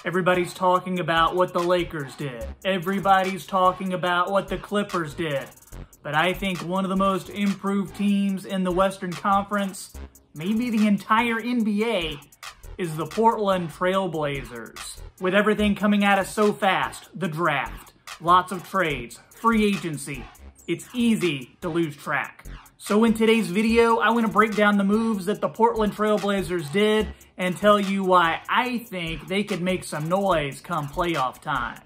Everybody's talking about what the Lakers did. Everybody's talking about what the Clippers did. But I think one of the most improved teams in the Western Conference, maybe the entire NBA, is the Portland Trailblazers. With everything coming at us so fast, the draft, lots of trades, free agency, it's easy to lose track. So in today's video, I want to break down the moves that the Portland Trailblazers did and tell you why I think they could make some noise come playoff time.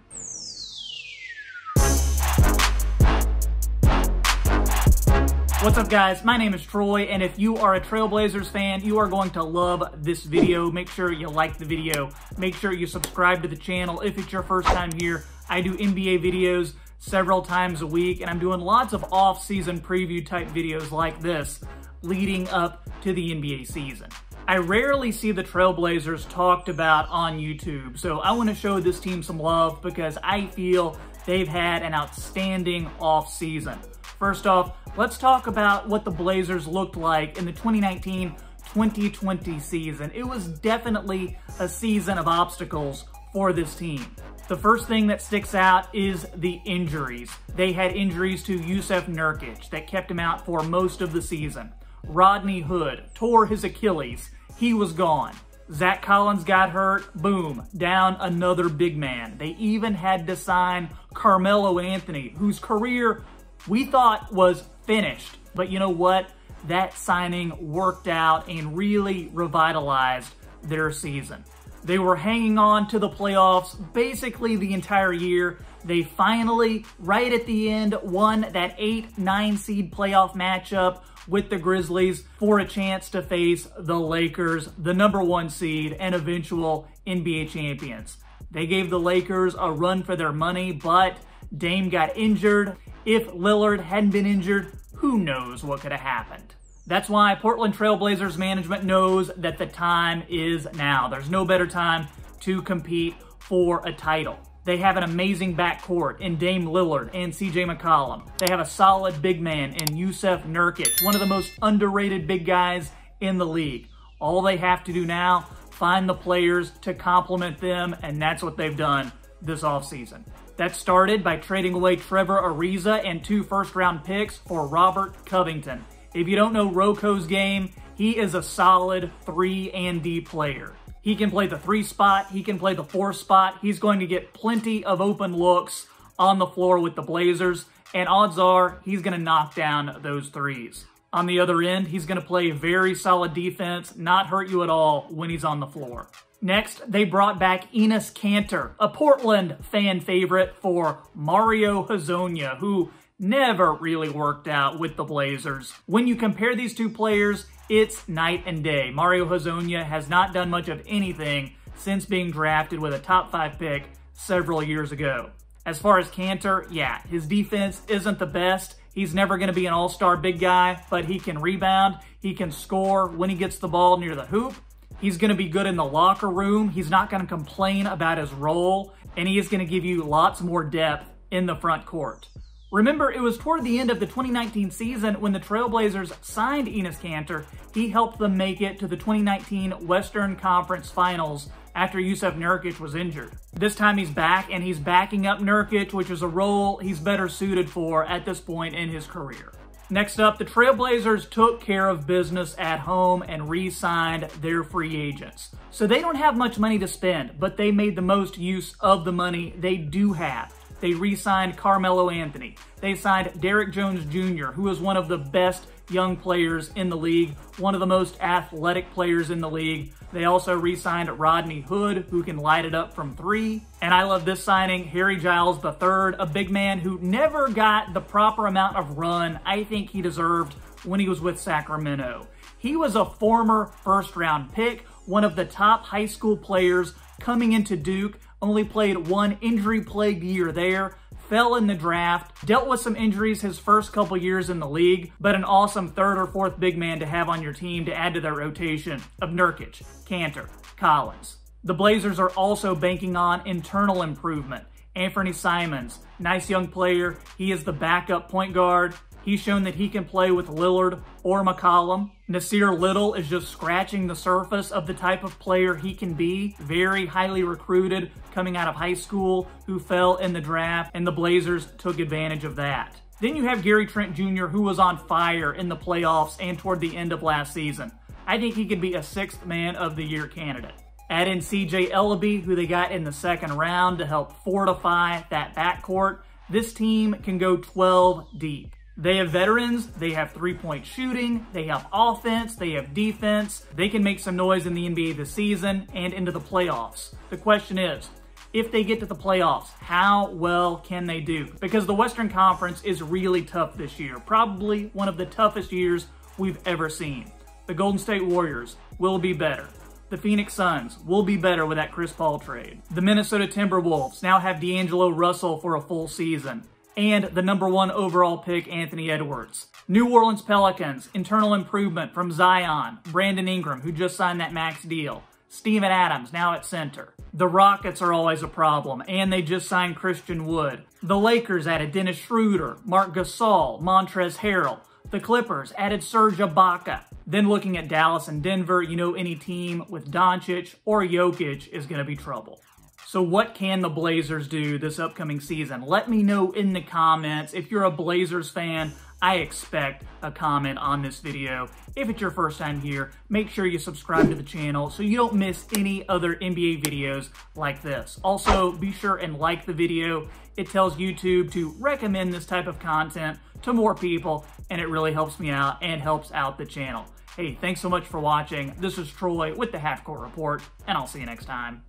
What's up guys, my name is Troy, and if you are a Trailblazers fan, you are going to love this video. Make sure you like the video. Make sure you subscribe to the channel if it's your first time here. I do NBA videos several times a week, and I'm doing lots of off-season preview type videos like this leading up to the NBA season. I rarely see the Trailblazers talked about on YouTube, so I want to show this team some love because I feel they've had an outstanding off-season. First off, let's talk about what the Blazers looked like in the 2019-2020 season. It was definitely a season of obstacles for this team. The first thing that sticks out is the injuries. They had injuries to Jusuf Nurkic that kept him out for most of the season. Rodney Hood tore his Achilles. He was gone. Zach Collins got hurt. Boom, down another big man. They even had to sign Carmelo Anthony, whose career we thought was finished. But you know what? That signing worked out and really revitalized their season. They were hanging on to the playoffs basically the entire year. They finally, right at the end, won that 8-9 seed playoff matchup with the Grizzlies for a chance to face the Lakers, the #1 seed and eventual NBA champions. They gave the Lakers a run for their money, but Dame got injured. If Lillard hadn't been injured, who knows what could have happened. That's why Portland Trailblazers management knows that the time is now. There's no better time to compete for a title. They have an amazing backcourt in Dame Lillard and CJ McCollum. They have a solid big man in Jusuf Nurkic, one of the most underrated big guys in the league. All they have to do now, find the players to complement them, and that's what they've done this offseason. That started by trading away Trevor Ariza and 2 first-round picks for Robert Covington. If you don't know Roko's game, he is a solid 3-and-D player. He can play the 3 spot, he can play the 4 spot. He's going to get plenty of open looks on the floor with the Blazers, and odds are he's going to knock down those threes. On the other end, he's going to play very solid defense, not hurt you at all when he's on the floor. Next, they brought back Enes Kanter, a Portland fan favorite for Mario Hezonja, who never really worked out with the Blazers. When you compare these two players, it's night and day. Mario Hezonja has not done much of anything since being drafted with a top 5 pick several years ago. As far as Kanter, yeah, his defense isn't the best. He's never going to be an all-star big guy, but he can rebound. He can score when he gets the ball near the hoop. He's going to be good in the locker room. He's not going to complain about his role, and he is going to give you lots more depth in the front court. Remember, it was toward the end of the 2019 season when the Trailblazers signed Enes Kanter. He helped them make it to the 2019 Western Conference Finals after Jusuf Nurkic was injured. This time he's back, and he's backing up Nurkic, which is a role he's better suited for at this point in his career. Next up, the Trailblazers took care of business at home and re-signed their free agents. So they don't have much money to spend, but they made the most use of the money they do have. They re-signed Carmelo Anthony. They signed Derrick Jones Jr., who is one of the best young players in the league, one of the most athletic players in the league. They also re-signed Rodney Hood, who can light it up from 3. And I love this signing, Harry Giles III, a big man who never got the proper amount of run I think he deserved when he was with Sacramento. He was a former first-round pick, one of the top high school players coming into Duke, only played 1 injury-plagued year there, fell in the draft, dealt with some injuries his first couple years in the league, but an awesome 3rd or 4th big man to have on your team to add to their rotation of Nurkic, Kanter, Collins. The Blazers are also banking on internal improvement. Anthony Simons, nice young player. He is the backup point guard. He's shown that he can play with Lillard or McCollum. Nasir Little is just scratching the surface of the type of player he can be. Very highly recruited, coming out of high school, who fell in the draft, and the Blazers took advantage of that. Then you have Trent Jr., who was on fire in the playoffs and toward the end of last season. I think he could be a 6th Man of the Year candidate. Add in CJ Ellaby, who they got in the 2nd round to help fortify that backcourt. This team can go 12 deep. They have veterans, they have three-point shooting, they have offense, they have defense. They can make some noise in the NBA this season and into the playoffs. The question is, if they get to the playoffs, how well can they do? Because the Western Conference is really tough this year. Probably one of the toughest years we've ever seen. The Golden State Warriors will be better. The Phoenix Suns will be better with that Chris Paul trade. The Minnesota Timberwolves now have D'Angelo Russell for a full season. And the #1 overall pick, Anthony Edwards. New Orleans Pelicans, internal improvement from Zion, Brandon Ingram, who just signed that max deal. Steven Adams, now at center. The Rockets are always a problem, and they just signed Christian Wood. The Lakers added Dennis Schroeder, Marc Gasol, Montrezl Harrell. The Clippers added Serge Ibaka. Then looking at Dallas and Denver, you know any team with Doncic or Jokic is going to be trouble. So what can the Blazers do this upcoming season? Let me know in the comments. If you're a Blazers fan, I expect a comment on this video. If it's your first time here, make sure you subscribe to the channel so you don't miss any other NBA videos like this. Also, be sure and like the video. It tells YouTube to recommend this type of content to more people, and it really helps me out and helps out the channel. Hey, thanks so much for watching. This is Troy with the Half Court Report, and I'll see you next time.